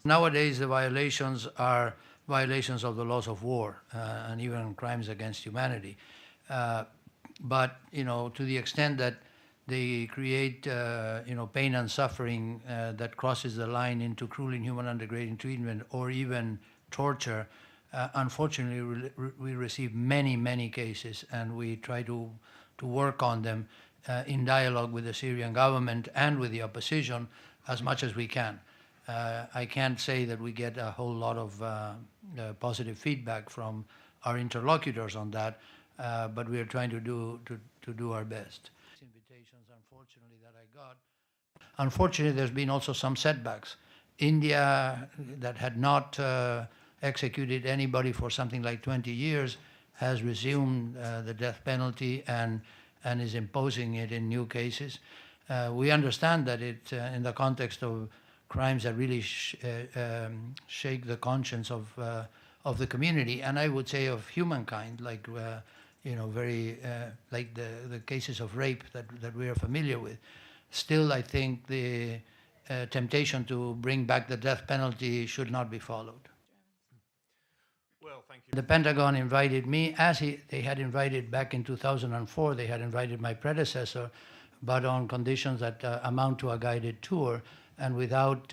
Nowadays, the violations are violations of the laws of war and even crimes against humanity. But, to the extent that they create, pain and suffering that crosses the line into cruel, inhuman, and degrading treatment or even torture, unfortunately, we receive many, many cases, and we try to work on them in dialogue with the Syrian government and with the opposition as much as we can. I can't say that we get a whole lot of positive feedback from our interlocutors on that, but we are trying to do our best. Invitations, unfortunately, that I got. Unfortunately, there's been also some setbacks. India, that had not executed anybody for something like 20 years, has resumed the death penalty and is imposing it in new cases. We understand that it, in the context of crimes that really shake the conscience of the community, and I would say of humankind, like like the cases of rape that we are familiar with. Still, I think the temptation to bring back the death penalty should not be followed. Well, thank you. The Pentagon invited me, as they had invited back in 2004, they had invited my predecessor, but on conditions that amount to a guided tour, and without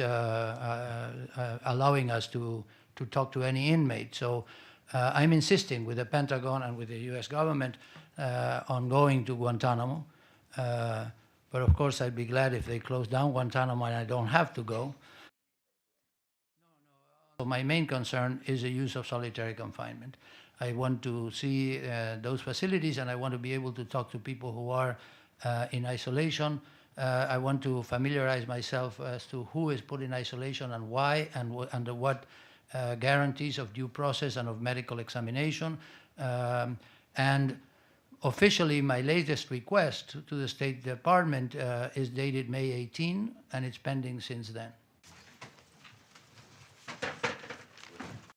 allowing us to talk to any inmate. So I'm insisting with the Pentagon and with the US government on going to Guantanamo. But of course, I'd be glad if they close down Guantanamo and I don't have to go. So my main concern is the use of solitary confinement. I want to see those facilities, and I want to be able to talk to people who are in isolation. I want to familiarize myself as to who is put in isolation and why, and under what guarantees of due process and of medical examination. And officially, my latest request to the State Department is dated May 18, and it's pending since then.